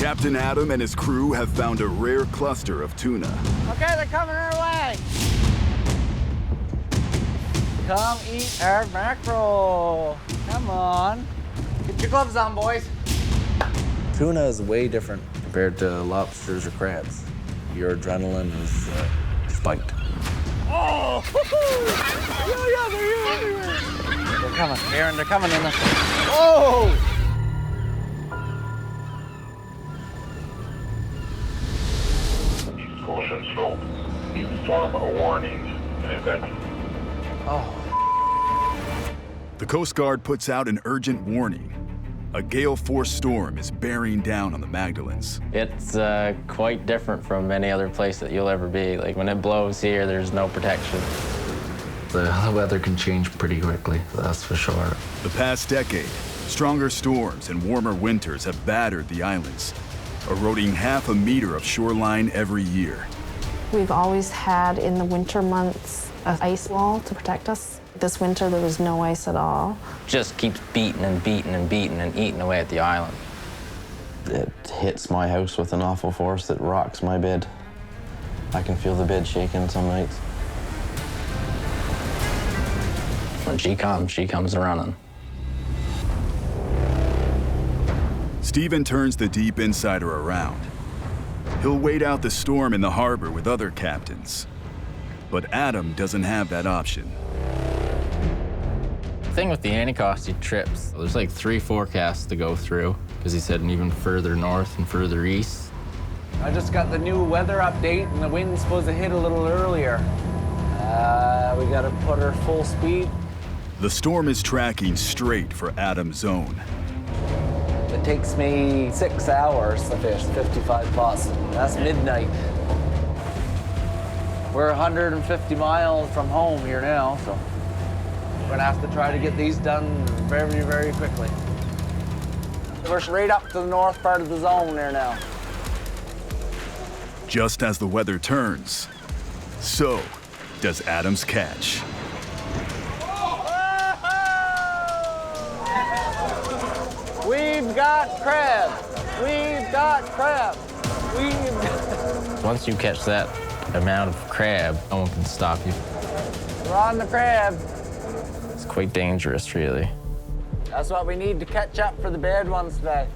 Captain Adam and his crew have found a rare cluster of tuna. Okay, they're coming our way. Come eat our mackerel. Come on. Get your gloves on, boys. Tuna is way different compared to lobsters or crabs. Your adrenaline is spiked. Oh! Yeah, they're here everywhere. They're coming, Aaron, they're coming in. Oh! Caution stroke. Use storm warnings in effect. Oh. The Coast Guard puts out an urgent warning. A gale-force storm is bearing down on the Magdalens. It's quite different from any other place that you'll ever be. Like, when it blows here, there's no protection. The weather can change pretty quickly, that's for sure. The past decade, stronger storms and warmer winters have battered the islands, eroding half a meter of shoreline every year. We've always had, in the winter months, an ice wall to protect us. This winter, there was no ice at all. Just keeps beating and beating and beating and eating away at the island. It hits my house with an awful force that rocks my bed. I can feel the bed shaking some nights. When she comes running. Stephen turns the Deep Insider around. He'll wait out the storm in the harbor with other captains. But Adam doesn't have that option. The thing with the Anacostia trips, there's like 3 forecasts to go through, because he said even further north and further east. I just got the new weather update, and the wind's supposed to hit a little earlier. We gotta put her full speed. The storm is tracking straight for Adam's zone. It takes me 6 hours to fish 55 plus. That's midnight. We're 150 miles from home here now, so we're gonna have to try to get these done very, very quickly. We're right up to the north part of the zone there now. Just as the weather turns, so does Adam's catch. We've got crab. We've got crab. Once you catch that amount of crab, no one can stop you. We're on the crab. It's quite dangerous, really. That's what we need to catch up for the bad ones today.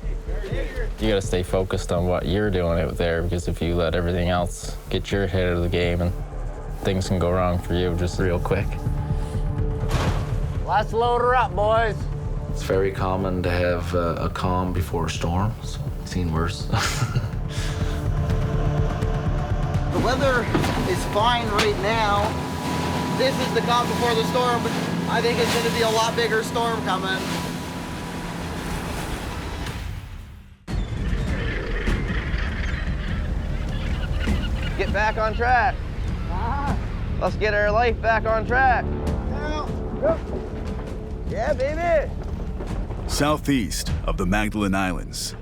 You gotta stay focused on what you're doing out there, because if you let everything else get your head out of the game, and things can go wrong for you just real quick. Let's load her up, boys. It's very common to have a calm before a storm, so I've seen worse. The weather is fine right now. This is the calm before the storm, but I think it's gonna be a lot bigger storm coming. Get back on track. Let's get our life back on track. Yeah, baby. Southeast of the Magdalene Islands,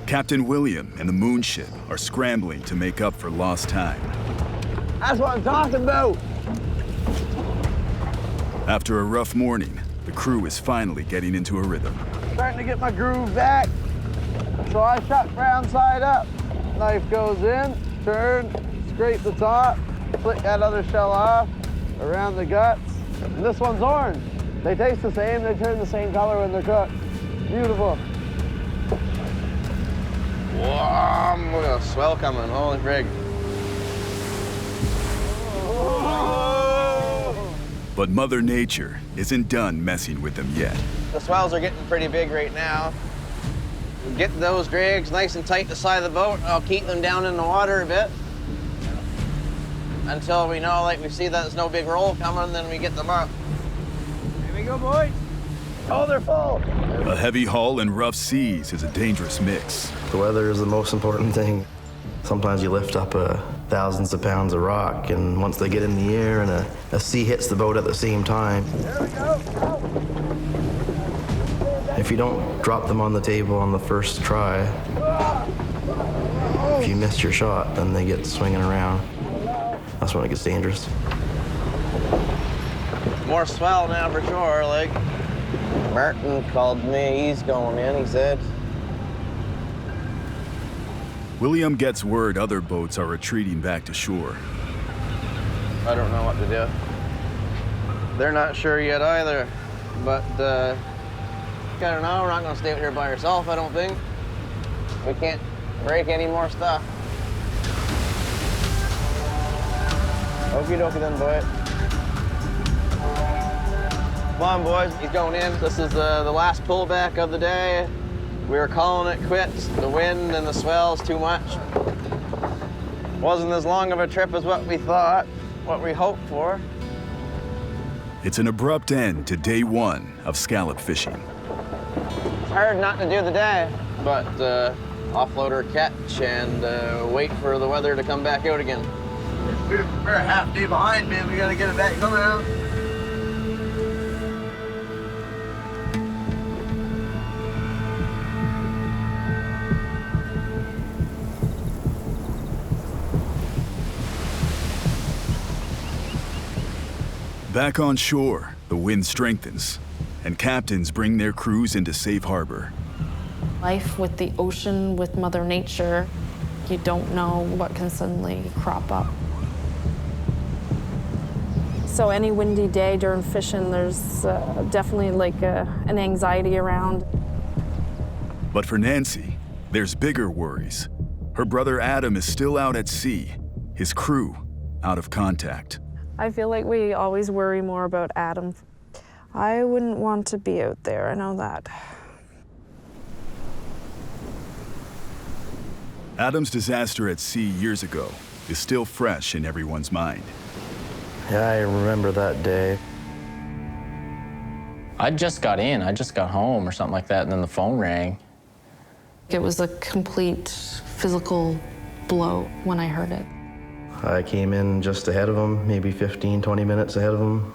Captain William and the Moonship are scrambling to make up for lost time. That's what I'm talking about. After a rough morning, the crew is finally getting into a rhythm. Starting to get my groove back. So I shut brown side up. Knife goes in, turn, scrape the top, flick that other shell off, around the guts. And this one's orange. They taste the same, they turn the same color when they're cooked. Beautiful. Whoa, look at the swell coming, holy frig. But Mother Nature isn't done messing with them yet. The swells are getting pretty big right now. Get those drags nice and tight to the side of the boat. I'll keep them down in the water a bit. Until we know, like we see that there's no big roll coming, then we get them up. Here we go, boys. Oh, they're full. A heavy hull and rough seas is a dangerous mix. The weather is the most important thing. Sometimes you lift up thousands of pounds of rock, and once they get in the air and a sea hits the boat at the same time, There we go. if you don't drop them on the table on the first try, if you miss your shot, then they get swinging around. That's when it gets dangerous. More swell now for sure, like. Martin called me, he's going in, he said. William gets word other boats are retreating back to shore. I don't know what to do. They're not sure yet either, but I don't know, we're not gonna stay out here by ourselves, I don't think. We can't break any more stuff. Okie dokie then, boy. Come on, boys, he's going in. This is the last pullback of the day. We were calling it quits. The wind and the swell's too much. Wasn't as long of a trip as what we thought, what we hoped for. It's an abrupt end to day one of scallop fishing. It's hard not to do the day, but offload or catch and wait for the weather to come back out again. We're a half day behind, man. We gotta get it back coming out. Back on shore, the wind strengthens, and captains bring their crews into safe harbor. Life with the ocean, with Mother Nature, you don't know what can suddenly crop up. So any windy day during fishing, there's definitely like an anxiety around. But for Nancy, there's bigger worries. Her brother Adam is still out at sea, his crew out of contact. I feel like we always worry more about Adam. I wouldn't want to be out there, I know that. Adam's disaster at sea years ago is still fresh in everyone's mind. Yeah, I remember that day. I just got home or something like that, and then the phone rang. It was a complete physical blow when I heard it. I came in just ahead of him, maybe 15, 20 minutes ahead of him.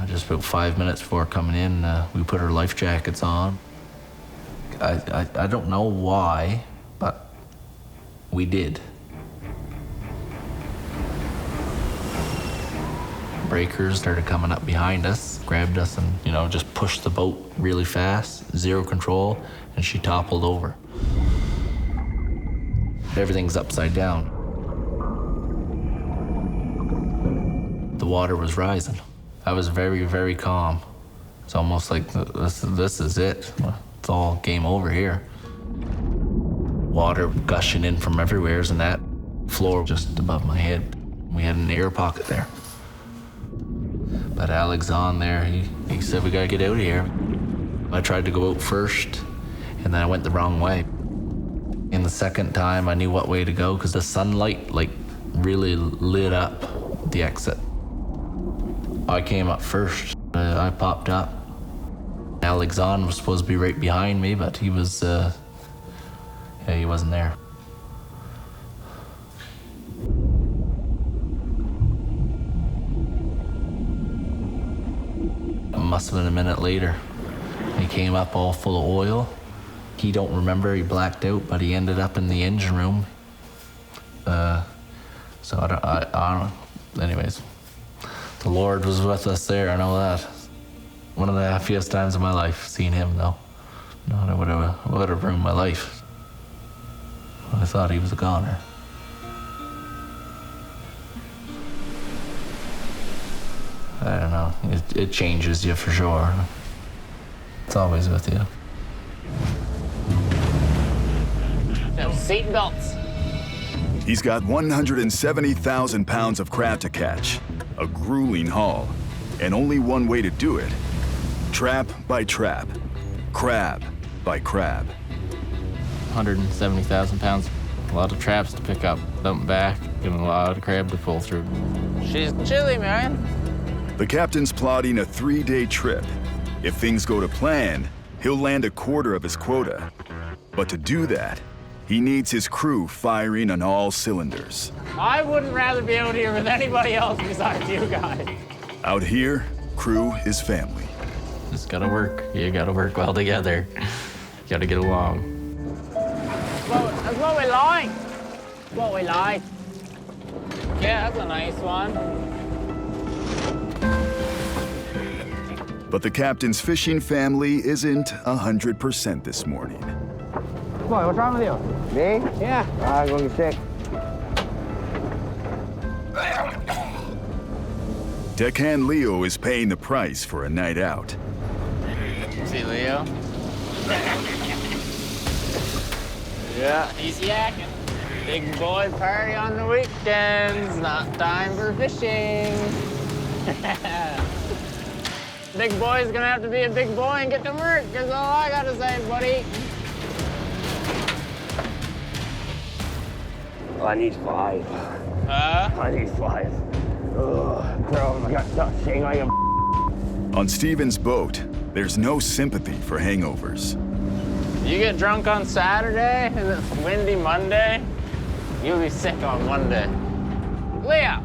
Just about 5 minutes before coming in, we put our life jackets on. I don't know why, but we did. Breakers started coming up behind us, grabbed us and, just pushed the boat really fast, zero control, and she toppled over. Everything's upside down. The water was rising. I was very, very calm. It's almost like this is it. It's all game over here. Water gushing in from everywhere, and that floor just above my head. We had an air pocket there. But Alex on there, he said, we gotta get out of here. I tried to go out first, and then I went the wrong way. And the second time, I knew what way to go because the sunlight really lit up the exit. I came up first. I popped up. Alex on was supposed to be right behind me, but he was, he wasn't there. It must have been a minute later. He came up all full of oil. He don't remember, he blacked out, but he ended up in the engine room. So I don't, anyways. The Lord was with us there, I know that. One of the happiest times of my life, seeing him though. No, I would have ruined my life. I thought he was a goner. I don't know, it changes you for sure. It's always with you. Seat belts. He's got 170,000 pounds of crab to catch, a grueling haul, and only one way to do it. Trap by trap, crab by crab. 170,000 pounds, a lot of traps to pick up, dump back, and a lot of crab to pull through. She's chilly, man. The captain's plotting a 3-day trip. If things go to plan, he'll land a quarter of his quota. But to do that, he needs his crew firing on all cylinders. I wouldn't rather be out here with anybody else besides you guys. Out here, crew is family. Just gotta work. You gotta work well together. You gotta get along. That's what we like. That's what we like. Yeah, that's a nice one. But the captain's fishing family isn't 100% this morning. Boy, what's wrong with you? Me? Yeah. I'm going to get sick. Deckhand Leo is paying the price for a night out. See Leo? Yeah, he's yakking. Big boy party on the weekends, not time for fishing. Big boy's gonna have to be a big boy and get to work, is all I gotta say, buddy. I need 5. Huh? I need 5. Ugh, bro, I got stuck seeing like a... On Steven's boat, there's no sympathy for hangovers. You get drunk on Saturday and it's windy Monday, you'll be sick on Monday. Leo,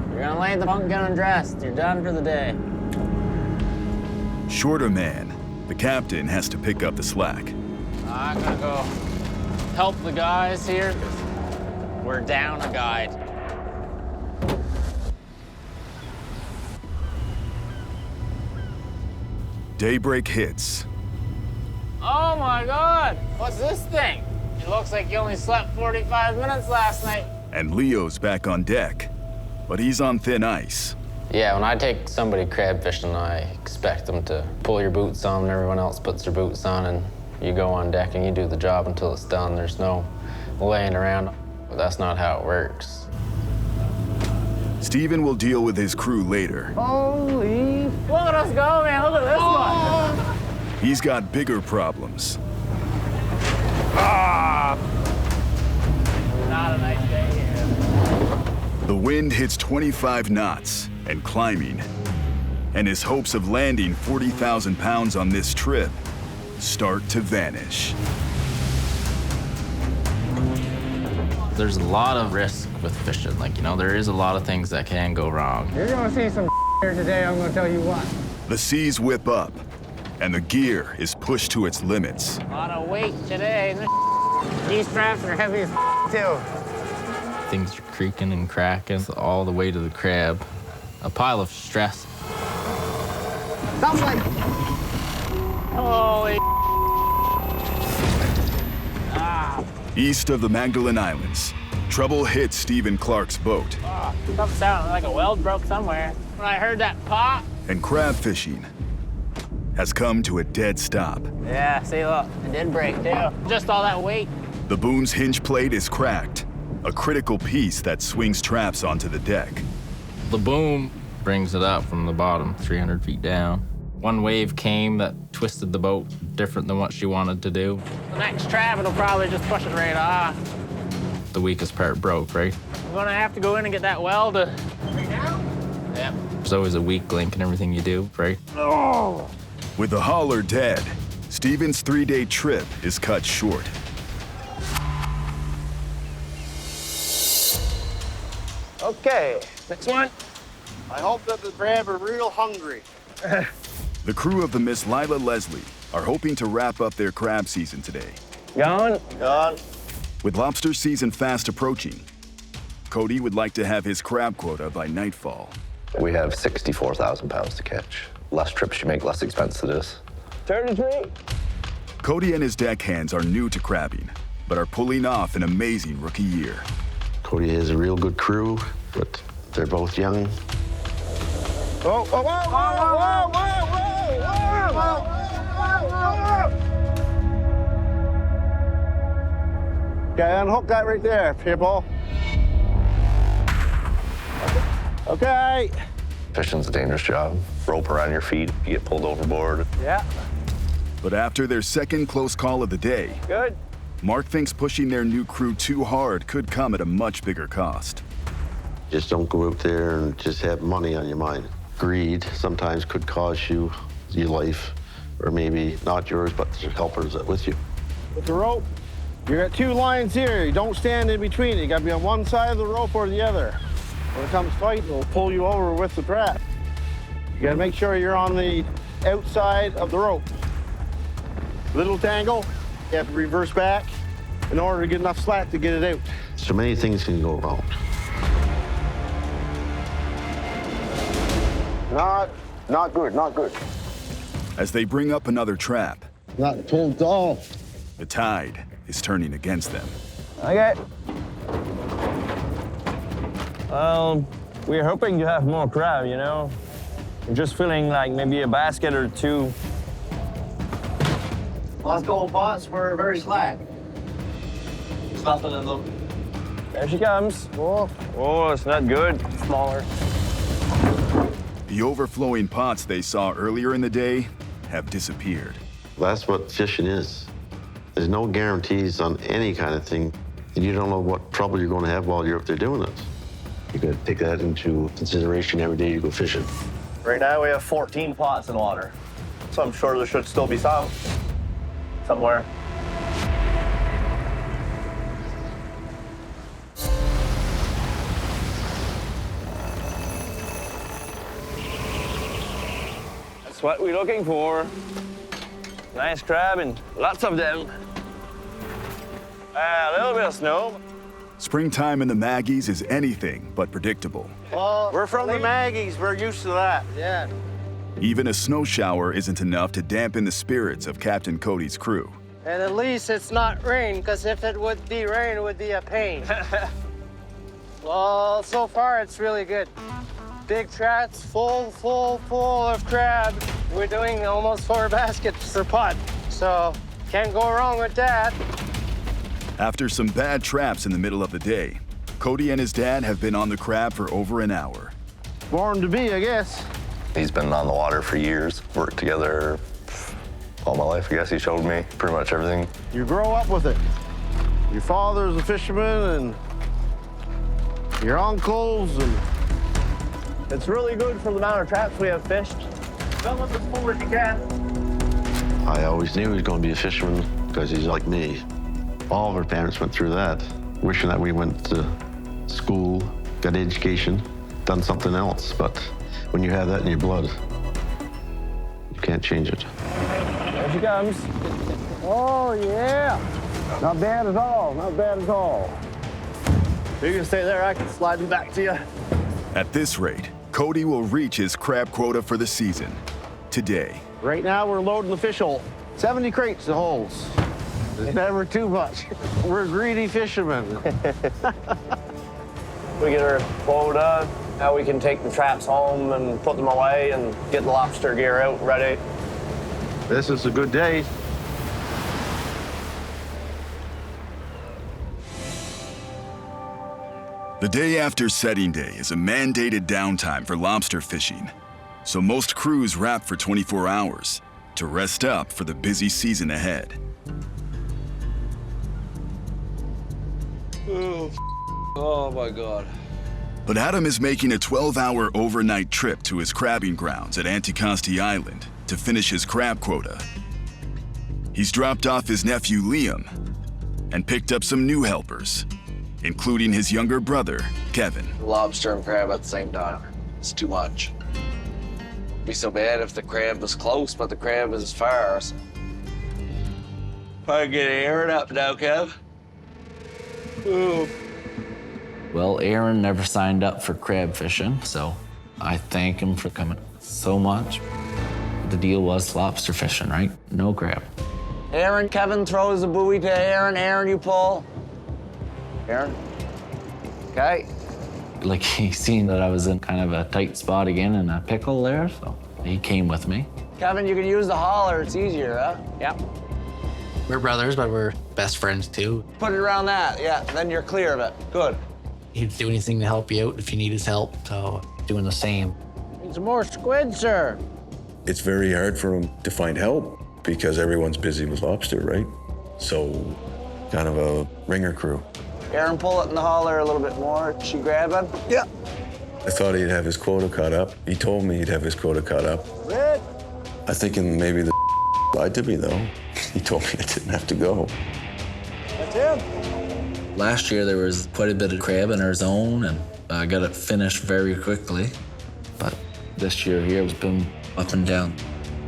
you're gonna lay the bunk, get undressed. You're done for the day. Shorter man, the captain has to pick up the slack. I'm gonna go help the guys here, 'cause we're down a guide. Daybreak hits. Oh my God, what's this thing? It looks like you only slept 45 minutes last night. And Leo's back on deck, but he's on thin ice. Yeah, when I take somebody crab fishing, I expect them to pull your boots on and everyone else puts their boots on and you go on deck and you do the job until it's done. There's no laying around. But that's not how it works. Steven will deal with his crew later. Holy... Look at us go, man. Look at this one. He's got bigger problems. Not a nice day here. The wind hits 25 knots and climbing, and his hopes of landing 40,000 pounds on this trip start to vanish. There's a lot of risk with fishing. Like, you know, there is a lot of things that can go wrong. You're gonna see some here today, I'm gonna tell you what. The seas whip up, and the gear is pushed to its limits. A lot of weight today. These straps are heavy as too. Things are creaking and cracking all the way to the crab. A pile of stress. Sounds like... Holy East of the Magdalene Islands, trouble hits Stephen Clark's boat, something sounded like a weld broke somewhere. When I heard that pop. and crab fishing has come to a dead stop. Yeah, see, look, it did break too. Just all that weight. The boom's hinge plate is cracked, a critical piece that swings traps onto the deck. The boom brings it up from the bottom, 300 feet down. One wave came that twisted the boat different than what she wanted to do. The next trap, it'll probably just push it right off. The weakest part broke, right? I'm gonna have to go in and get that weld. Right now? Yep. There's always a weak link in everything you do, right? With the hauler dead, Stephen's 3-day trip is cut short. Okay, next one. I hope that the crab are real hungry. The crew of the Miss Lila Leslie are hoping to wrap up their crab season today. Going? Gone. With lobster season fast approaching, Cody would like to have his crab quota by nightfall. We have 64,000 pounds to catch. Less trips you make, less expensive it is. 33. Cody and his deckhands are new to crabbing, but are pulling off an amazing rookie year. Cody has a real good crew, but they're both young. Whoa, whoa, whoa, whoa, whoa, whoa, whoa, whoa, whoa. Okay, unhook that right there, people. Okay. Fishing's a dangerous job. Rope around your feet, you get pulled overboard. Yeah, But after their second close call of the day, good. Mark thinks pushing their new crew too hard could come at a much bigger cost. Just don't go out there and just have money on your mind. Greed sometimes could cost you your life, or maybe not yours, but the helpers that with you. With the rope, you got 2 lines here. You don't stand in between. You got to be on one side of the rope or the other. When it comes fighting, it'll pull you over with the trap. You got to make sure you're on the outside of the rope. Little tangle, you have to reverse back in order to get enough slack to get it out. So many things can go wrong. Not good, not good. As they bring up another trap, Not pulled at all. The tide is turning against them. Okay. We're hoping to have more crab, you know? We're just feeling like maybe a basket or two. Last couple pots were very slack. There's nothing in them. There she comes. Oh, it's not good. Smaller. The overflowing pots they saw earlier in the day have disappeared. That's what fishing is. There's no guarantees on any kind of thing, and you don't know what trouble you're going to have while you're up there doing it. You got to take that into consideration every day you go fishing. Right now we have 14 pots in water, so I'm sure there should still be some somewhere. That's what we're looking for. Nice crab and lots of them. A little bit of snow. Springtime in the Maggies is anything but predictable. Well, we're from the Maggies. We're used to that. Yeah. Even a snow shower isn't enough to dampen the spirits of Captain Cody's crew. And at least it's not rain, because if it would be rain, it would be a pain. Well, so far it's really good. Big traps, full of crab. We're doing almost 4 baskets per pot, so can't go wrong with that. After some bad traps in the middle of the day, Cody and his dad have been on the crab for over an hour. Born to be, I guess. He's been on the water for years, worked together all my life. I guess he showed me pretty much everything. You grow up with it. Your father's a fisherman, and your uncles, and It's really good for the amount of traps we have fished. Come up as forward as you can. I always knew he was going to be a fisherman because he's like me. All of our parents went through that, wishing that we went to school, got an education, done something else. But when you have that in your blood, you can't change it. There she comes. oh yeah, not bad at all. Not bad at all. You can stay there. I can slide them back to you. At this rate, Cody will reach his crab quota for the season today. Right now we're loading the fish hole. 70 crates of holes. It's never too much. We're greedy fishermen. We get our quota. Now we can take the traps home and put them away and get the lobster gear out ready. This is a good day. The day after setting day is a mandated downtime for lobster fishing, so most crews wrap for 24 hours to rest up for the busy season ahead. Oh my God. But Adam is making a 12-hour overnight trip to his crabbing grounds at Anticosti Island to finish his crab quota. He's dropped off his nephew Liam and picked up some new helpers, including his younger brother, Kevin. Lobster and crab at the same time. It's too much. It'd be so bad if the crab was close, but the crab is far. So. Probably get Aaron up now, Kev. Ooh. Well, Aaron never signed up for crab fishing, so I thank him for coming so much. The deal was lobster fishing, right? No crab. Aaron, Kevin throws the buoy to Aaron. Aaron, you pull. Aaron. Okay. Like, he seen that I was in kind of a tight spot again in a pickle there, so he came with me. Kevin, you can use the hauler. It's easier, huh? Yep. We're brothers, but we're best friends too. Put it around that, yeah. Then you're clear of it. Good. He'd do anything to help you out if you need his help, so doing the same. Need some more squid, sir. It's very hard for him to find help because everyone's busy with lobster, right? So, kind of a ringer crew. Aaron, pull it in the hauler a little bit more. Is she grabbing? Yeah. I thought he'd have his quota caught up. He told me he'd have his quota caught up. Red. I'm thinking maybe the lied to me, though. He told me I didn't have to go. That's him. Last year, there was quite a bit of crab in our zone, and I got it finished very quickly. But this year here, it's been up and down.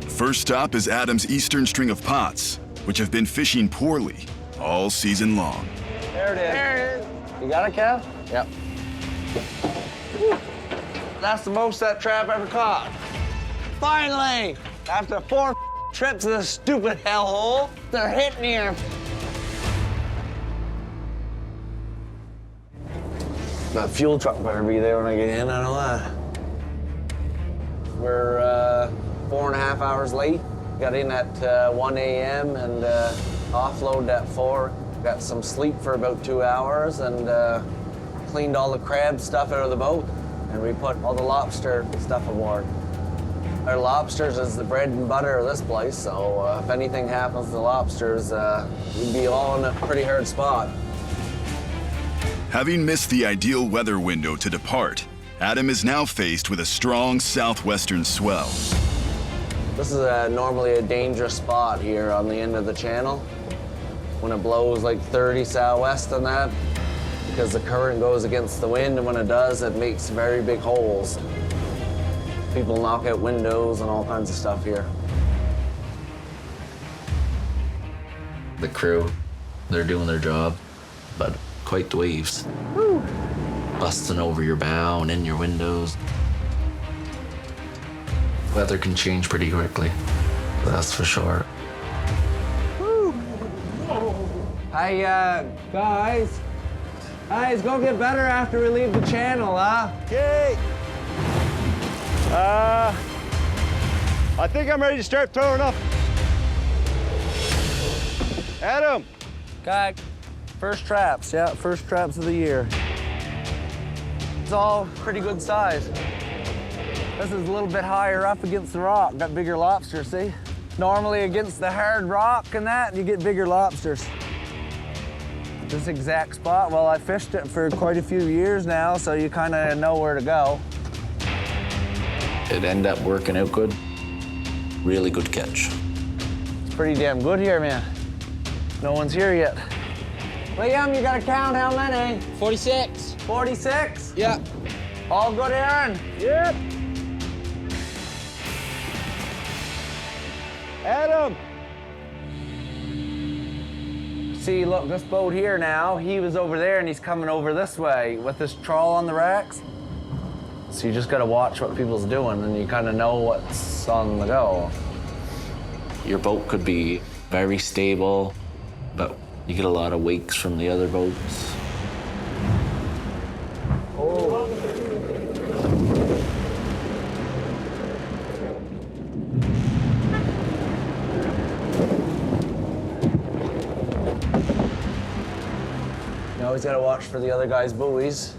First stop is Adam's eastern string of pots, which have been fishing poorly all season long. There it is. There it is. You got it, Kev? Yep. Whew. That's the most that trap ever caught. Finally, after 4 trips to this stupid hellhole, they're hitting here. That fuel truck better be there when I get in, I know that. We're 4.5 hours late. Got in at 1 a.m. and offloaded at 4. Got some sleep for about 2 hours and cleaned all the crab stuff out of the boat. And we put all the lobster stuff aboard. Our lobsters is the bread and butter of this place, so if anything happens to the lobsters, we'd be all in a pretty hard spot. Having missed the ideal weather window to depart, Adam is now faced with a strong southwestern swell. This is normally a dangerous spot here on the end of the channel. When it blows like 30 southwest and that, because the current goes against the wind, and when it does, it makes very big holes. People knock out windows and all kinds of stuff here. The crew, they're doing their job, but quite the waves. Woo. Busting over your bow and in your windows. Weather can change pretty quickly, that's for sure. Woo. Hey, guys. Hey, it's gonna get better after we leave the channel, huh? Okay. I think I'm ready to start throwing up. Adam. Okay. First traps, yeah, first traps of the year. It's all pretty good size. This is a little bit higher up against the rock, got bigger lobsters, see? Normally against the hard rock and that, you get bigger lobsters. This exact spot, well, I fished it for quite a few years now, so you kind of know where to go. It ended up working out good. Really good catch. It's pretty damn good here, man. No one's here yet. Liam, you gotta count how many? 46. 46? Yeah. All good, Aaron? Yep. Adam. See, look, this boat here now, he was over there and he's coming over this way with this trawl on the racks. So you just gotta watch what people's doing and you kind of know what's on the go. Your boat could be very stable, but you get a lot of wakes from the other boats. Oh. You always gotta watch for the other guy's buoys.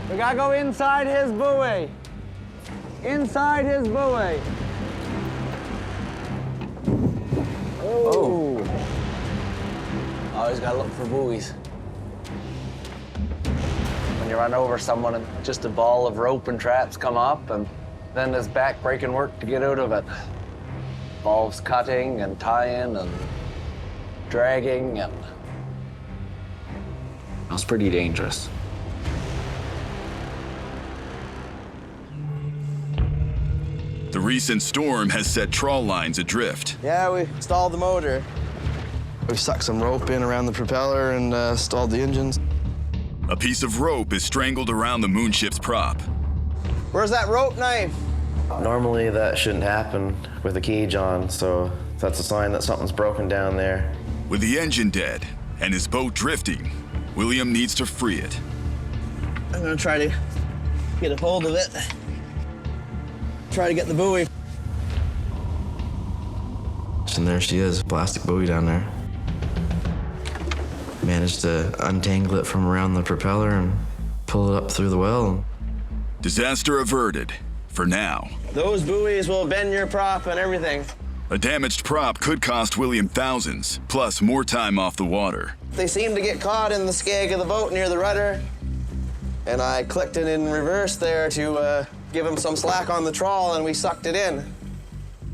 We gotta go inside his buoy. Inside his buoy. Oh. Always gotta look for buoys. When you run over someone and just a ball of rope and traps come up, and then there's back-breaking work to get out of it. Involves cutting and tying and dragging and... It was pretty dangerous. The recent storm has set trawl lines adrift. Yeah, we stalled the motor. We stuck some rope in around the propeller and stalled the engines. A piece of rope is strangled around the moonship's prop. Where's that rope knife? Normally that shouldn't happen with a cage on, so that's a sign that something's broken down there. With the engine dead and his boat drifting, William needs to free it. I'm gonna try to get a hold of it. Try to get the buoy. And there she is, plastic buoy down there. Managed to untangle it from around the propeller and pull it up through the well. Disaster averted, for now. Those buoys will bend your prop and everything. A damaged prop could cost William thousands, plus more time off the water. They seem to get caught in the skag of the boat near the rudder. And I clicked it in reverse there to give him some slack on the trawl, and we sucked it in.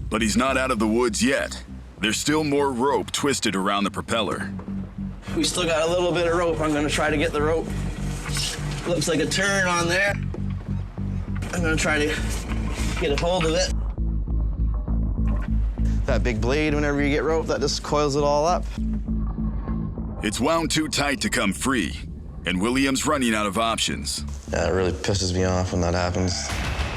But he's not out of the woods yet. There's still more rope twisted around the propeller. We still got a little bit of rope. I'm gonna try to get the rope. Looks like a turn on there. I'm gonna try to get a hold of it. That big blade, whenever you get rope, that just coils it all up. It's wound too tight to come free, and William's running out of options. Yeah, it really pisses me off when that happens.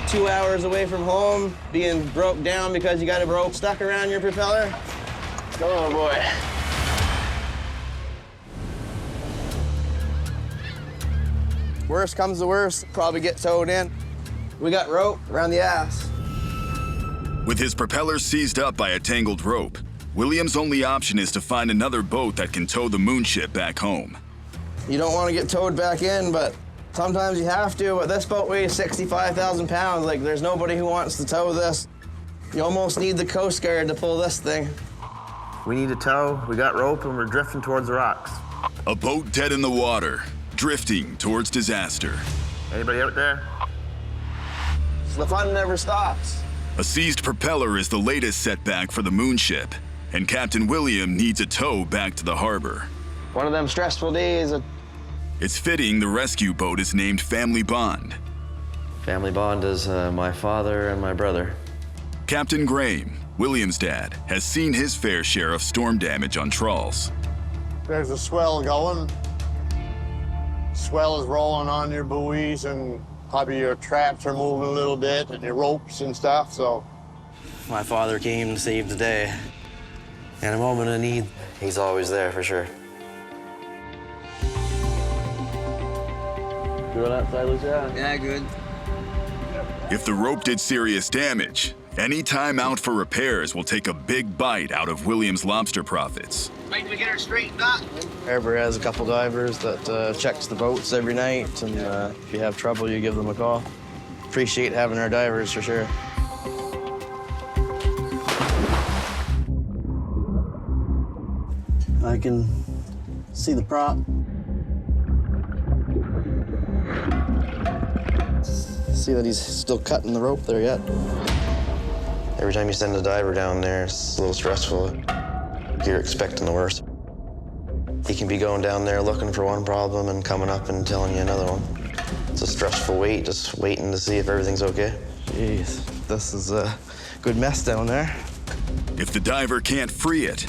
2 hours away from home, being broke down because you got a rope stuck around your propeller. Oh boy. Worst comes to worst, probably get towed in. We got rope around the ass. With his propeller seized up by a tangled rope, William's only option is to find another boat that can tow the moonship back home. You don't want to get towed back in, but sometimes you have to. But this boat weighs 65,000 pounds. Like, there's nobody who wants to tow this. You almost need the Coast Guard to pull this thing. We need a tow. We got rope and we're drifting towards the rocks. A boat dead in the water, drifting towards disaster. Anybody out there? The fun never stops. A seized propeller is the latest setback for the moonship, and Captain William needs a tow back to the harbor. One of them stressful days. It's fitting the rescue boat is named Family Bond. Family Bond is my father and my brother. Captain Graham, William's dad, has seen his fair share of storm damage on trawls. There's a swell going. Swell is rolling on your buoys, and probably your traps are moving a little bit, and your ropes and stuff, so. My father came to save the day. In a moment of need, he's always there for sure. Good outside, Lucia? Yeah, good. If the rope did serious damage, any time out for repairs will take a big bite out of William's lobster profits. Might we get her straightened up? Harbor has a couple divers that checks the boats every night, and if you have trouble, you give them a call. Appreciate having our divers for sure. I can see the prop. See that he's still cutting the rope there yet. Every time you send a diver down there, it's a little stressful. You're expecting the worst. He can be going down there looking for one problem and coming up and telling you another one. It's a stressful wait, just waiting to see if everything's okay. Jeez, this is a good mess down there. If the diver can't free it,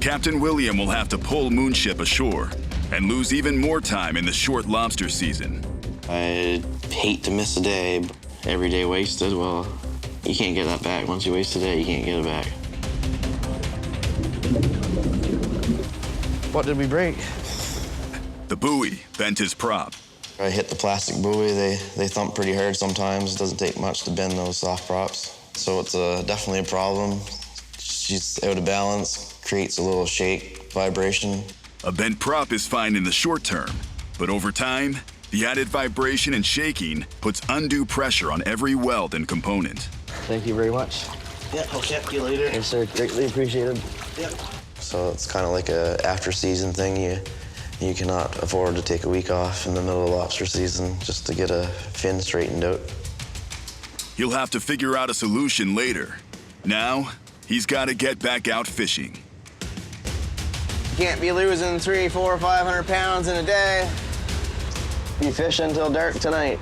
Captain William will have to pull moonship ashore and lose even more time in the short lobster season. I hate to miss a day. Every day wasted, well, you can't get that back. Once you waste a day, you can't get it back. What did we break? The buoy bent his prop. I hit the plastic buoy. They thump pretty hard sometimes. It doesn't take much to bend those soft props. So it's definitely a problem. She's out of balance, creates a little shake, vibration. A bent prop is fine in the short term, but over time, the added vibration and shaking puts undue pressure on every weld and component. Thank you very much. Yeah, I'll check you later. Yes, sir. Greatly appreciated. Yep. So it's kind of like a after-season thing. You cannot afford to take a week off in the middle of lobster season just to get a fin straightened out. He'll have to figure out a solution later. Now, he's got to get back out fishing. You can't be losing 300, 400, 500 pounds in a day. Be fishing till dark tonight.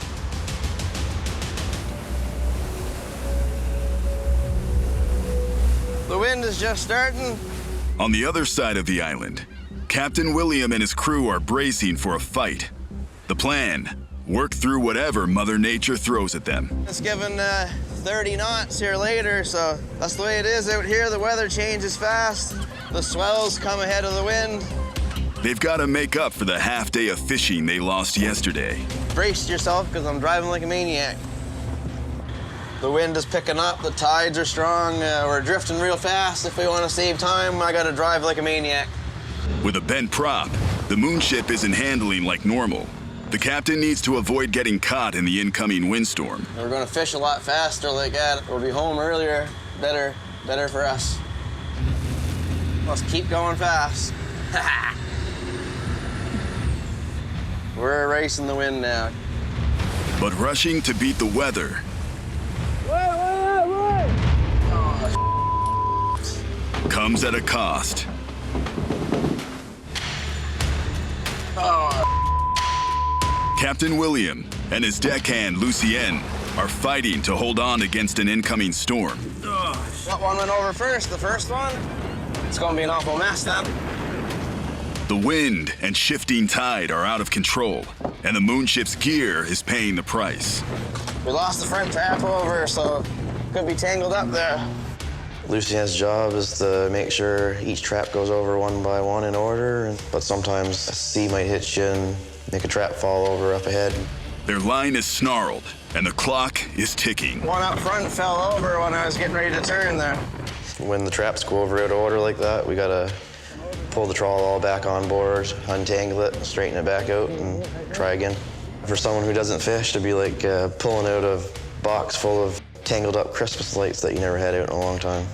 The wind is just starting. On the other side of the island, Captain William and his crew are bracing for a fight. The plan, work through whatever Mother Nature throws at them. It's given 30 knots here later, so that's the way it is out here. The weather changes fast. The swells come ahead of the wind. They've got to make up for the half day of fishing they lost yesterday. Brace yourself, because I'm driving like a maniac. The wind is picking up, the tides are strong, we're drifting real fast. If we want to save time, I gotta drive like a maniac. With a bent prop, the moonship isn't handling like normal. The captain needs to avoid getting caught in the incoming windstorm. We're gonna fish a lot faster like that. We'll be home earlier. Better for us. Let's keep going fast. We're erasing the wind now. But rushing to beat the weather comes at a cost. Captain William and his deckhand Lucien are fighting to hold on against an incoming storm. That one went over first, the first one. It's gonna be an awful mess then. The wind and shifting tide are out of control, and the moonship's gear is paying the price. We lost the front trap over, so could be tangled up there. Lucien's job is to make sure each trap goes over one by one in order, but sometimes a sea might hit you and make a trap fall over up ahead. Their line is snarled, and the clock is ticking. One up front fell over when I was getting ready to turn there. When the traps go over out of order like that, we gotta pull the trawl all back on board, untangle it, straighten it back out, and try again. For someone who doesn't fish, to be like pulling out a box full of tangled up Christmas lights that you never had out in a long time.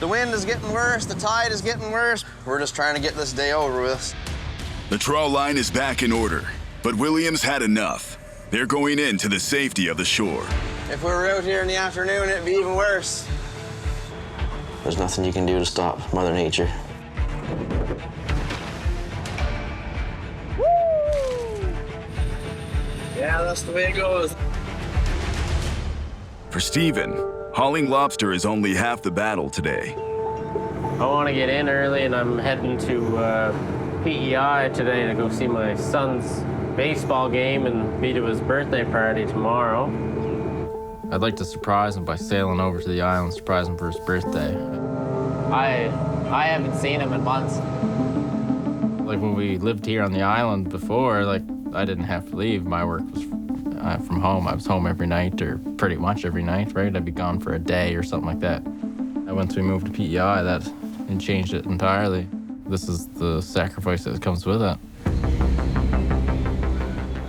The wind is getting worse, the tide is getting worse. We're just trying to get this day over with. The trawl line is back in order, but Williams had enough. They're going into the safety of the shore. If we were out here in the afternoon, it'd be even worse. There's nothing you can do to stop Mother Nature. Woo! Yeah, that's the way it goes. For Stephen, hauling lobster is only half the battle today. I want to get in early, and I'm heading to PEI today to go see my son's baseball game and be to his birthday party tomorrow. I'd like to surprise him by sailing over to the island, surprise him for his birthday. I haven't seen him in months. Like when we lived here on the island before, like I didn't have to leave. My work was from home. I was home every night, or pretty much every night, right? I'd be gone for a day or something like that. And once we moved to PEI, that changed it entirely. This is the sacrifice that comes with it.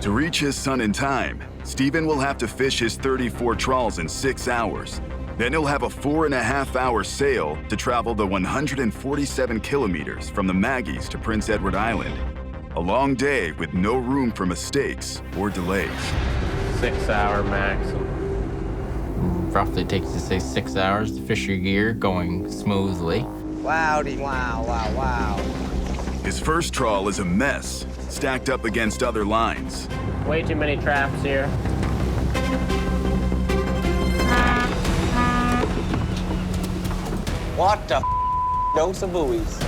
To reach his son in time, Stephen will have to fish his 34 trawls in 6 hours. Then he'll have a 4.5-hour sail to travel the 147 kilometers from the Maggies to Prince Edward Island. A long day with no room for mistakes or delays. 6 hour max. Roughly takes you, say, 6 hours to fish your gear going smoothly. Wowdy, wow, wow, wow. His first trawl is a mess, stacked up against other lines. Way too many traps here. What the dose of buoys?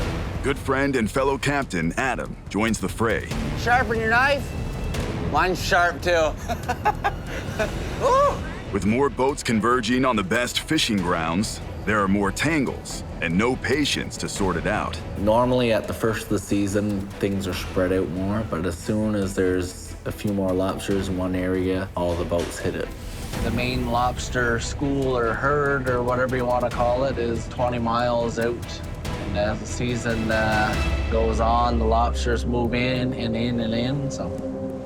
Good friend and fellow captain Adam joins the fray. Sharpen your knife? Mine's sharp too. With more boats converging on the best fishing grounds, there are more tangles and no patience to sort it out. Normally at the first of the season, things are spread out more, but as soon as there's a few more lobsters in one area, all the boats hit it. The main lobster school or herd or whatever you want to call it is 20 miles out. And as the season goes on, the lobsters move in and in and in. So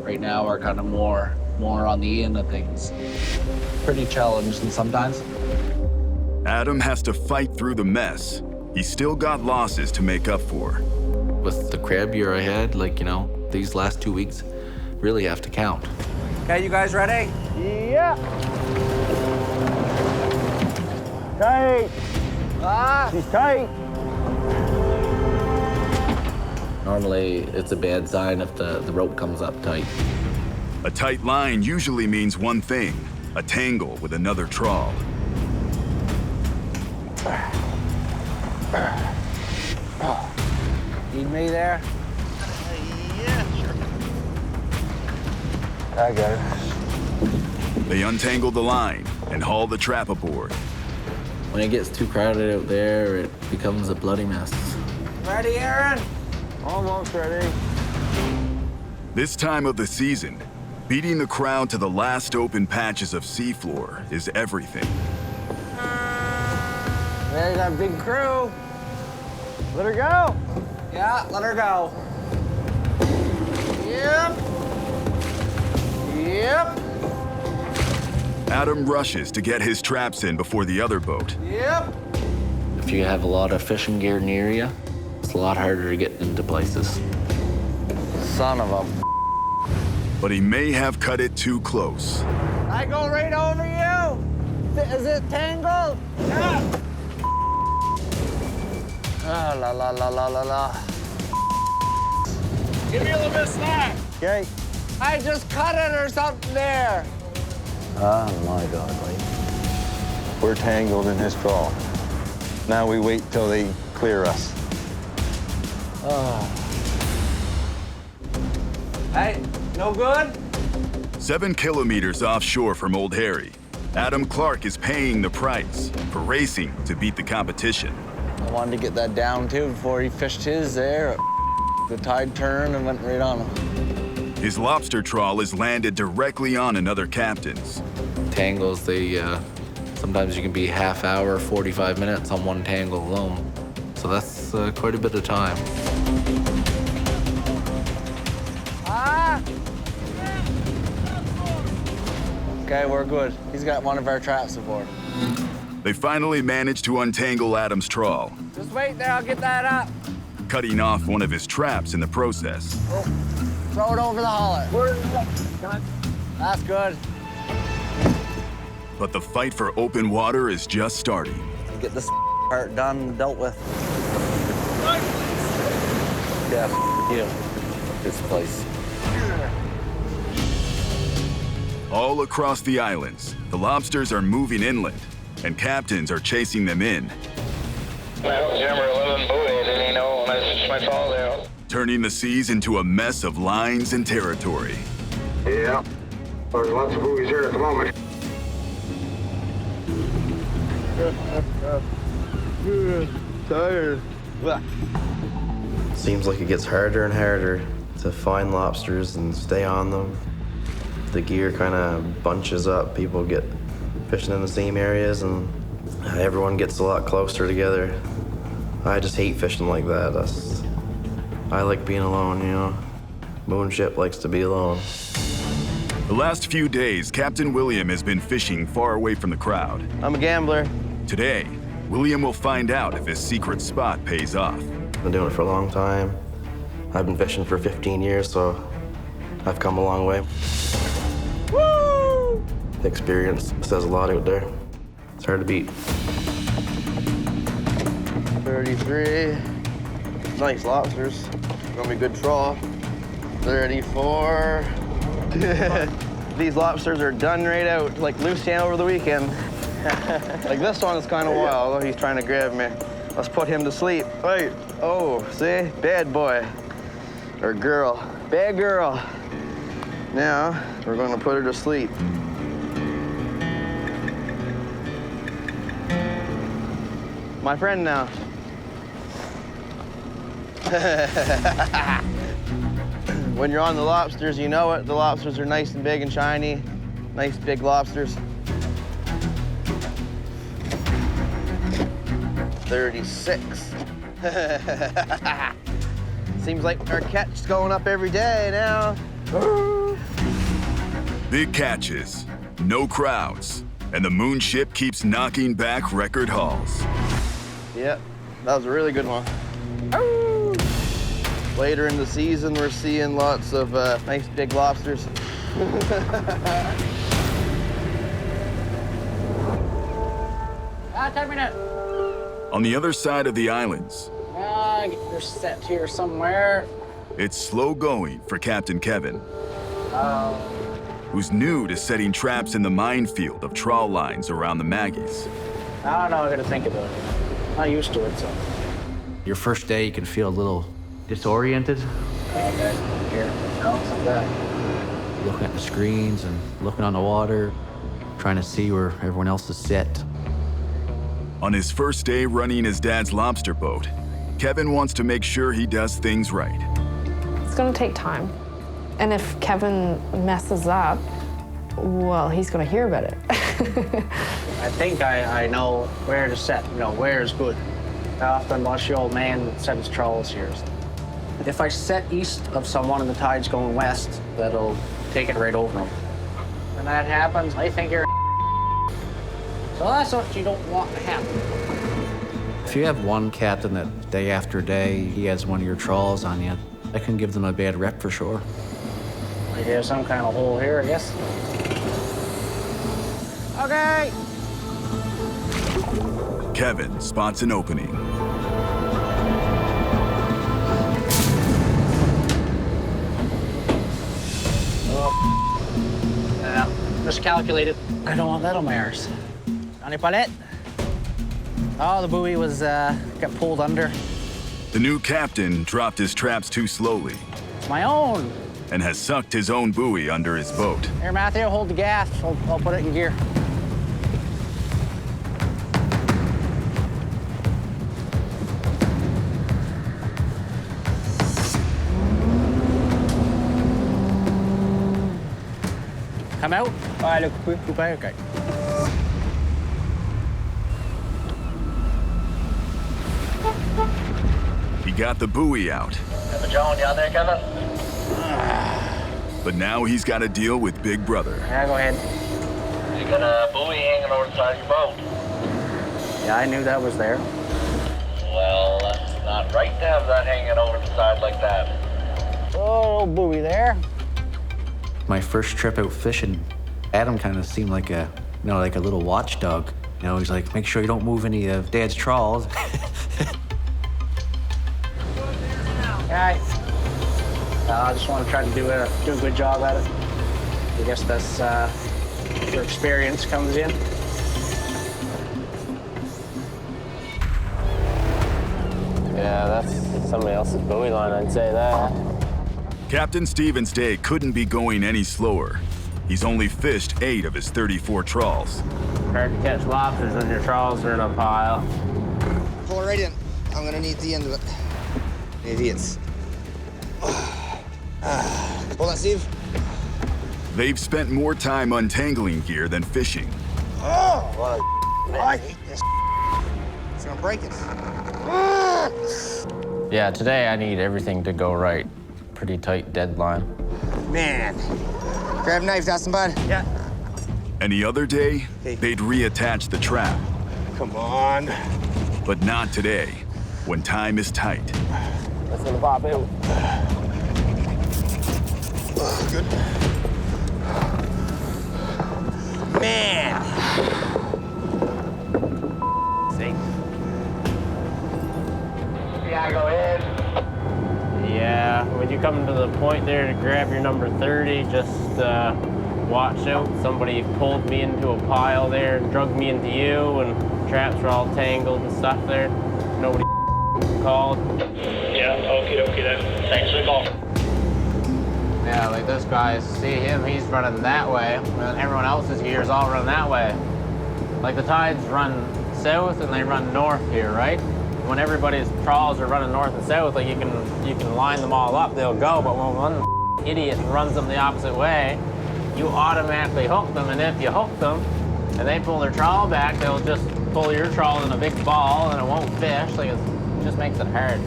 right now we're kind of more on the end of things. Pretty challenging sometimes. Adam has to fight through the mess. He's still got losses to make up for. With the crab year I had, like, you know, these last 2 weeks really have to count. Okay, you guys ready? Yeah. Tight. She's tight. Normally, it's a bad sign if the rope comes up tight. A tight line usually means one thing, a tangle with another trawl. Need me there? Yeah, sure. I got it. They untangle the line and haul the trap aboard. When it gets too crowded out there, it becomes a bloody mess. Ready, Aaron? Almost ready. This time of the season, beating the crowd to the last open patches of seafloor is everything. There's our big crew. Let her go. Yeah, let her go. Yep. Yep. Adam rushes to get his traps in before the other boat. Yep. If you have a lot of fishing gear near you, it's a lot harder to get into places. Son of a... But he may have cut it too close. I go right over you. Is it tangled? Yeah. Ah, la la la la la la. Give me a little bit of slack. Okay. I just cut it or something there. Oh my God, mate. We're tangled in his trawl. Now we wait till they clear us. Hey, no good? 7 kilometers offshore from Old Harry, Adam Clark is paying the price for racing to beat the competition. I wanted to get that down too before he fished his there. The tide turned and went right on him. His lobster trawl is landed directly on another captain's. Tangles, sometimes you can be half hour, 45 minutes on one tangle alone. So that's quite a bit of time. Okay, we're good. He's got one of our traps aboard. They finally manage to untangle Adam's trawl, Just wait there, I'll get that up. cutting off one of his traps in the process. Oh, throw it over the holler. That's good. But the fight for open water is just starting. Get this part done and dealt with. Yeah, you. This place. All across the islands, the lobsters are moving inland, and captains are chasing them in, Jammer 11 buoy, didn't he know when I switched my trawl there? turning the seas into a mess of lines and territory. Yeah, there's lots of buoys here at the moment. Tired. Seems like it gets harder and harder to find lobsters and stay on them. The gear kind of bunches up. People get fishing in the same areas and everyone gets a lot closer together. I just hate fishing like that. I like being alone, you know. Moonship likes to be alone. The last few days, Captain William has been fishing far away from the crowd. I'm a gambler. Today, William will find out if his secret spot pays off. I've been doing it for a long time. I've been fishing for 15 years, so I've come a long way. Woo! The experience says a lot out there. It's hard to beat. 33. Nice lobsters. Gonna be a good trawl. 34. These lobsters are done right out, like loose can over the weekend. Like this one is kind of wild. Oh, he's trying to grab me. Let's put him to sleep. Right. Oh, see? Bad boy. Or girl. Bad girl. Now, we're going to put her to sleep. My friend now. When you're on the lobsters, you know it. The lobsters are nice and big and shiny. Nice big lobsters. 36. Seems like our catch is going up every day now. Big catches, no crowds, and the moon ship keeps knocking back record hauls. Yep, that was a really good one. Later in the season, we're seeing lots of nice big lobsters. 10 minutes. On the other side of the islands, You're set here somewhere. it's slow going for Captain Kevin, who's new to setting traps in the minefield of trawl lines around the Maggies. I don't know, I gotta think about it. I'm not used to it, so. Your first day, you can feel a little disoriented. Okay, here, no, it's like that. Looking at the screens and looking on the water, trying to see where everyone else is set. On his first day running his dad's lobster boat, Kevin wants to make sure he does things right. It's gonna take time. And if Kevin messes up, well, he's gonna hear about it. I think I know where to set, where is good. I often watch the old man set his trawls here. If I set east of someone and the tide's going west, that'll take it right over them. When that happens, I think you're so that's what you don't want to happen. If you have one captain that day after day, he has one of your trawls on you, that can give them a bad rep for sure. Like there's some kind of hole here, I guess. Okay. Kevin spots an opening. Miscalculated. I don't want that on my arse. Any palette? Oh, the buoy was got pulled under. The new captain dropped his traps too slowly It's my own. and has sucked his own buoy under his boat. Here, Matthew, hold the gas. I'll put it in gear. Come out. Ouais, le couper, okay. He got the buoy out. Have a John, you out there, Kevin? But now he's got to deal with Big Brother. Yeah, go ahead. You got a buoy hanging over the side of your boat. Yeah, I knew that was there. Well, that's not right to have that hanging over the side like that. Oh, buoy there. My first trip out fishing, Adam kind of seemed like a, like a little watchdog. He's like, make sure you don't move any of Dad's trawls. Right. I just want to try to do a good job at it. I guess that's where experience comes in. Yeah, that's somebody else's buoy line, I'd say that. Captain Stephen's day couldn't be going any slower. He's only fished 8 of his 34 trawls. Hard to catch lobsters when your trawls are in a pile. Pull it right in. I'm gonna need the end of it. Idiots. Hold on, Steve. They've spent more time untangling gear than fishing. Oh, I hate this. It's gonna break it. Yeah, today I need everything to go right. Pretty tight deadline. Man. Grab knife, Dustin, bud. Yeah. Any other day, they'd reattach the trap. Come on. But not today, when time is tight. That's gonna pop out. Good. Man. See? Yeah, go ahead. Yeah, when you come to the point there to grab your number 30, just watch out. Somebody pulled me into a pile there and drugged me into you, and traps were all tangled and stuff there. Nobody called. Yeah, okie dokie then. Thanks for the call. Yeah, like this guy, see him, he's running that way, and everyone else's gear is all running that way. Like the tides run south and they run north here, right? When everybody's trawls are running north and south, like you can line them all up, they'll go, but when one idiot runs them the opposite way, you automatically hook them, and if you hook them and they pull their trawl back, they'll just pull your trawl in a big ball and it won't fish. Like it just makes it hard.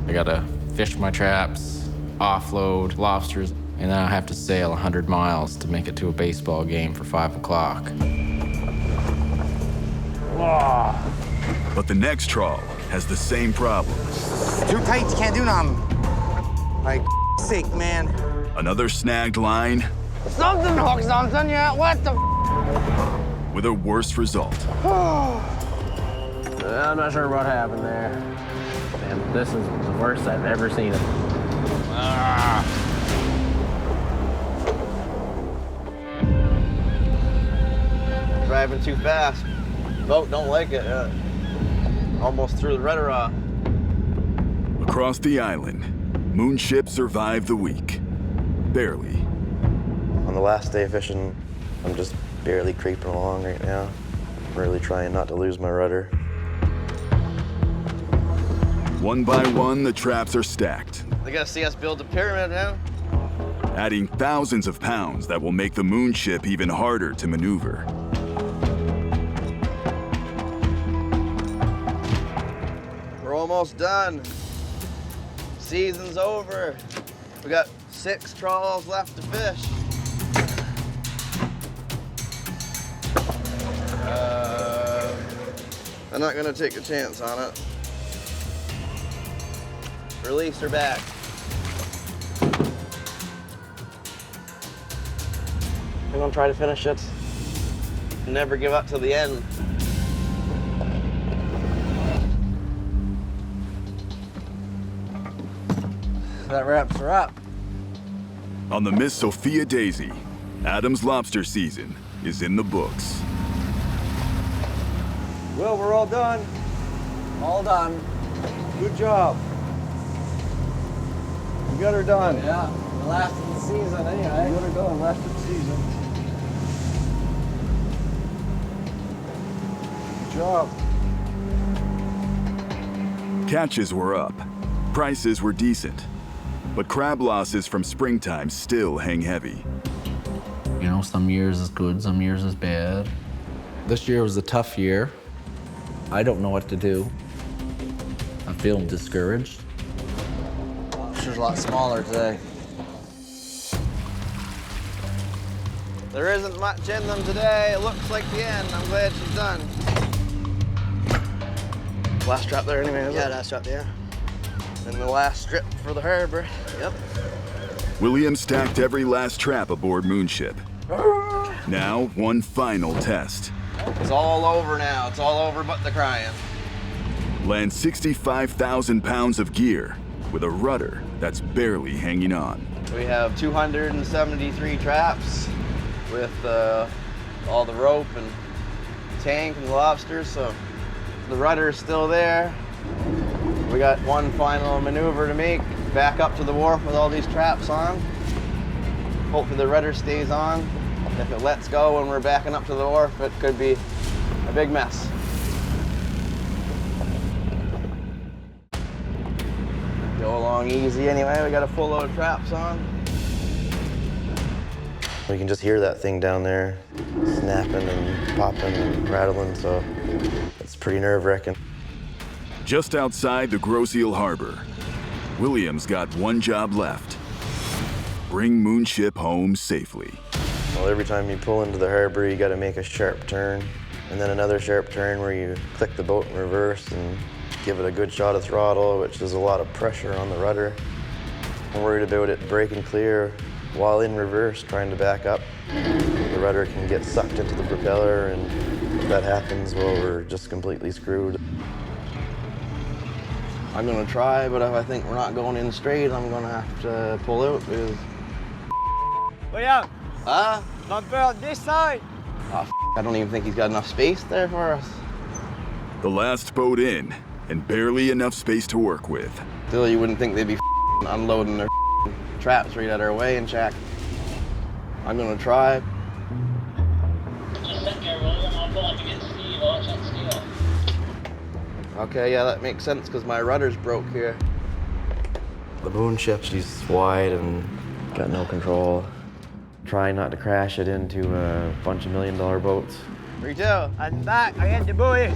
I gotta fish my traps, offload lobsters, and then I have to sail 100 miles to make it to a baseball game for 5 o'clock. Whoa. But the next trawl has the same problem. Too tight, you can't do nothing. Like, sake, man. Another snagged line. Something hooked something, yeah. What the with a worse result. I'm not sure what happened there. Man, this is the worst I've ever seen it. Driving too fast. Boat don't like it. Almost threw the rudder off. Across the island, Moonship survived the week. Barely. On the last day of fishing, I'm just barely creeping along right now. I'm really trying not to lose my rudder. One by one, the traps are stacked, They gotta see us build a pyramid now. adding thousands of pounds that will make the Moonship even harder to maneuver. We're almost done. Season's over. We got 6 trawls left to fish. I'm not gonna take a chance on it. Release her back. I'm gonna try to finish it. Never give up till the end. That wraps her up. On the Miss Sophia Daisy, Adam's lobster season is in the books. Well, we're all done. All done. Good job. We got her done. Yeah, the last of the season anyway. We got her done, last of the season. Good job. Catches were up, prices were decent, but crab losses from springtime still hang heavy. You know, some years is good, some years is bad. This year was a tough year. I don't know what to do. I'm feeling discouraged. Lobster's a lot smaller today. There isn't much in them today. It looks like the end. I'm glad she's done. Last trap there anyway, is it? Yeah, last trap there. And the last strip for the harbor. Yep. William stacked every last trap aboard Moonship. Now, one final test. It's all over now. It's all over but the crying. Land 65,000 pounds of gear with a rudder that's barely hanging on. We have 273 traps with all the rope and tank and lobsters, so the rudder's still there. We got one final maneuver to make, back up to the wharf with all these traps on. Hopefully the rudder stays on. If it lets go when we're backing up to the wharf, it could be a big mess. Go along easy anyway, we got a full load of traps on. We can just hear that thing down there snapping and popping and rattling, so it's pretty nerve-wracking. Just outside the Grosse Ile Harbor, William's got one job left. Bring Moonship home safely. Well, every time you pull into the harbor, you gotta make a sharp turn, and then another sharp turn where you click the boat in reverse and give it a good shot of throttle, which is a lot of pressure on the rudder. I'm worried about it breaking clear while in reverse, trying to back up. The rudder can get sucked into the propeller, and if that happens, well, we're just completely screwed. I'm gonna try, but if I think we're not going in straight, I'm gonna have to pull out because... William! Huh? Not bad, this side! Oh, I don't even think he's got enough space there for us. The last boat in, and barely enough space to work with. Still, you wouldn't think they'd be unloading their traps right at our way and check. I'm gonna try. Just sit there, William. I'll pull up against Steve. I'll check Steve. Okay, yeah, that makes sense because my rudder's broke here. The Moonship, she's wide and got no control. Trying not to crash it into a bunch of $1 million boats. 3-2. And back, I hit the buoy.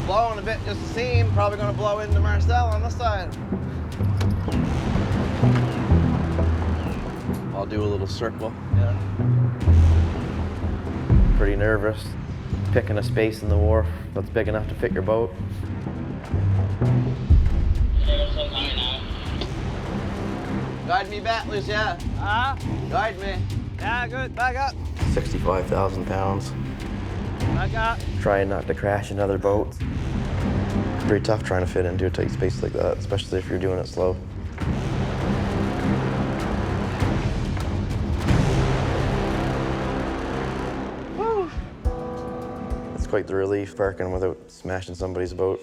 Blowing a bit just the same. Probably gonna blow into Marcel on this side. I'll do a little circle. Yeah. Pretty nervous. Picking a space in the wharf that's big enough to fit your boat. Guide me back, Lucia. Huh? Guide me. Yeah, good. Back up. 65,000 pounds. Back up. Trying not to crash another boat. Pretty tough trying to fit into a tight space like that, especially if you're doing it slow. Woo. It's quite the relief parking without smashing somebody's boat.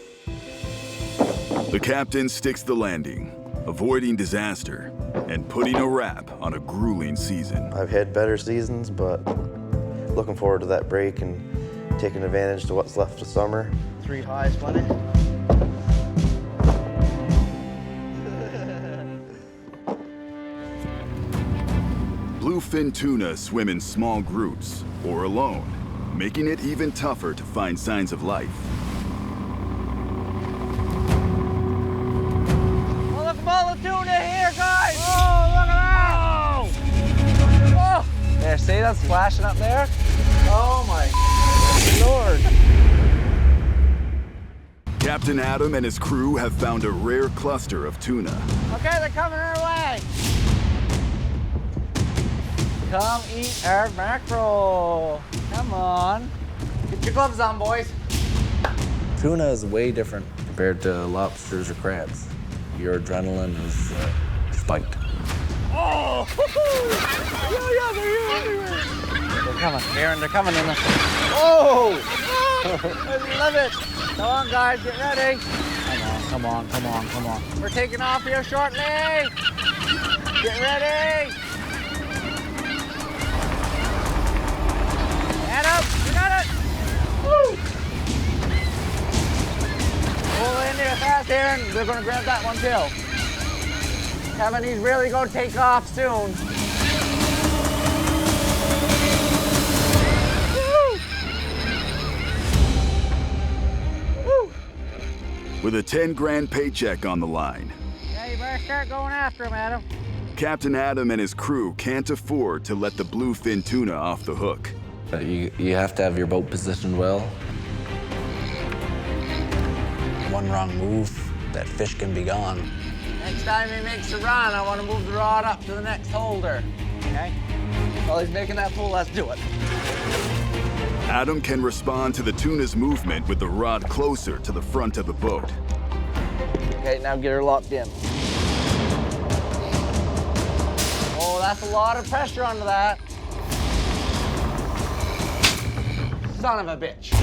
The captain sticks the landing, avoiding disaster and putting a wrap on a grueling season. I've had better seasons, but looking forward to that break and taking advantage to what's left of summer. 3 highs, plenty. Bluefin tuna swim in small groups or alone, making it even tougher to find signs of life. Oh, look at all the tuna here, guys! Oh, look at that! Oh! There, see that splashing up there? Oh my Lord. Captain Adam and his crew have found a rare cluster of tuna. Okay, they're coming our way. Come eat our mackerel. Come on. Get your gloves on, boys. Tuna is way different compared to lobsters or crabs. Your adrenaline is spiked. Oh! Yeah, they're here everywhere. They're coming, Aaron, they're coming in the... Oh! I love it. Come on, guys, get ready. Come on. We're taking off here shortly. Get ready. Adam, you got it. Woo! Pull in there fast, Aaron. They're gonna grab that one too. Kevin, he's really gonna take off soon. with a 10 grand paycheck on the line. Yeah, you better start going after him, Adam. Captain Adam and his crew can't afford to let the bluefin tuna off the hook. You have to have your boat positioned well. One wrong move, that fish can be gone. Next time he makes a run, I want to move the rod up to the next holder. Okay? While he's making that pull, let's do it. Adam can respond to the tuna's movement with the rod closer to the front of the boat. Okay, now get her locked in. Oh, that's a lot of pressure onto that. Son of a bitch.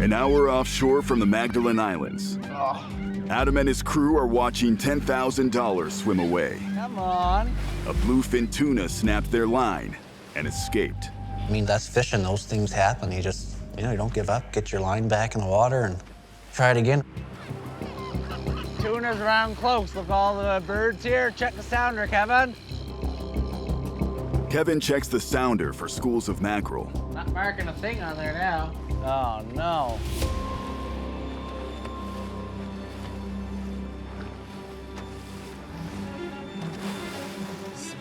An hour offshore from the Magdalene Islands. Adam and his crew are watching $10,000 swim away. Come on. A bluefin tuna snapped their line and escaped. I mean, that's fishing. Those things happen. You just, you don't give up. Get your line back in the water and try it again. Tuna's around close. Look, all the birds here. Check the sounder, Kevin. Kevin checks the sounder for schools of mackerel. Not marking a thing on there now. Oh, no.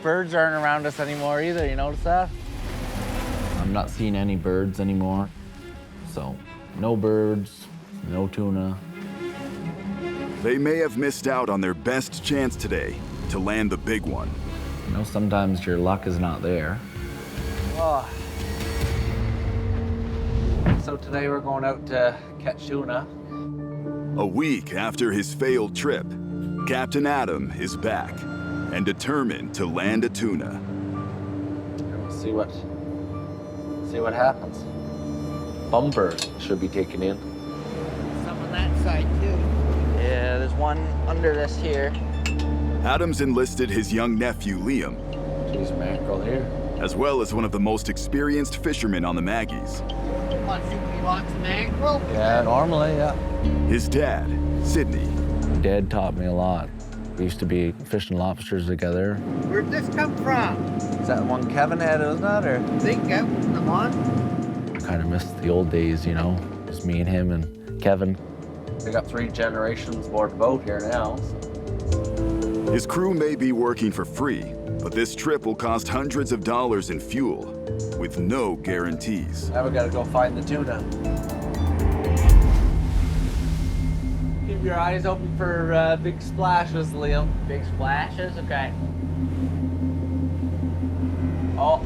Birds aren't around us anymore either, you notice that? I'm not seeing any birds anymore. So, no birds, no tuna. They may have missed out on their best chance today to land the big one. Sometimes your luck is not there. Oh. So today we're going out to catch tuna. A week after his failed trip, Captain Adam is back and determined to land a tuna. We'll see what happens. Bumper should be taken in. Some on that side too. Yeah, there's one under this here. Adams enlisted his young nephew, Liam. Geez, mackerel here. As well as one of the most experienced fishermen on the Maggies. He wants mackerel? Yeah, normally, yeah. His dad, Sydney. Dad taught me a lot. We used to be fishing lobsters together. Where'd this come from? Is that the one Kevin had, isn't it? Or? I think that was the one. I kind of missed the old days, Just me and him and Kevin. We got 3 generations aboard the boat here now. His crew may be working for free, but this trip will cost hundreds of dollars in fuel, with no guarantees. Now we gotta go find the tuna. Keep your eyes open for big splashes, Liam. Big splashes? Okay. Oh,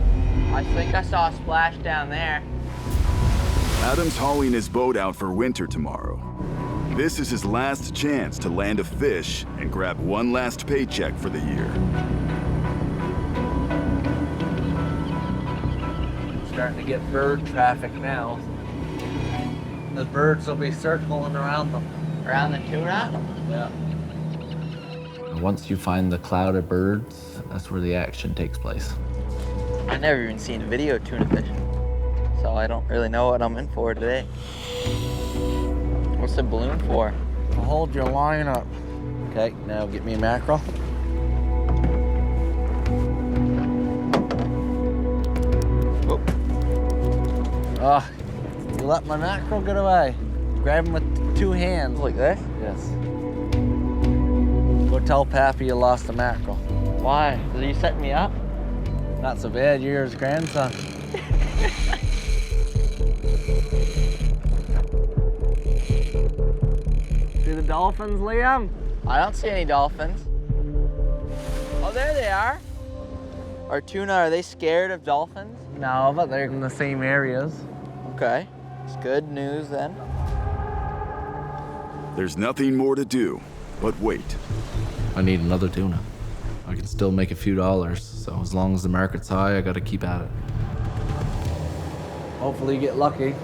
I think I saw a splash down there. Adam's hauling his boat out for winter tomorrow. This is his last chance to land a fish and grab one last paycheck for the year. Starting to get bird traffic now. The birds will be circling around them. Around the tuna? Yeah. And once you find the cloud of birds, that's where the action takes place. I've never even seen a video of tuna fishing, so I don't really know what I'm in for today. What's the balloon for? Hold your line up. Okay, now get me a mackerel. Oh, you let my mackerel get away. Grab him with 2 hands. Like this? Yes. Go tell Pappy you lost a mackerel. Why? Is he setting me up? Not so bad, you're his grandson. See the dolphins, Liam? I don't see any dolphins. Oh, there they are. Are tuna, are they scared of dolphins? No, but they're in the same areas. Okay, it's good news then. There's nothing more to do but wait. I need another tuna. I can still make a few dollars, so as long as the market's high, I gotta keep at it. Hopefully you get lucky.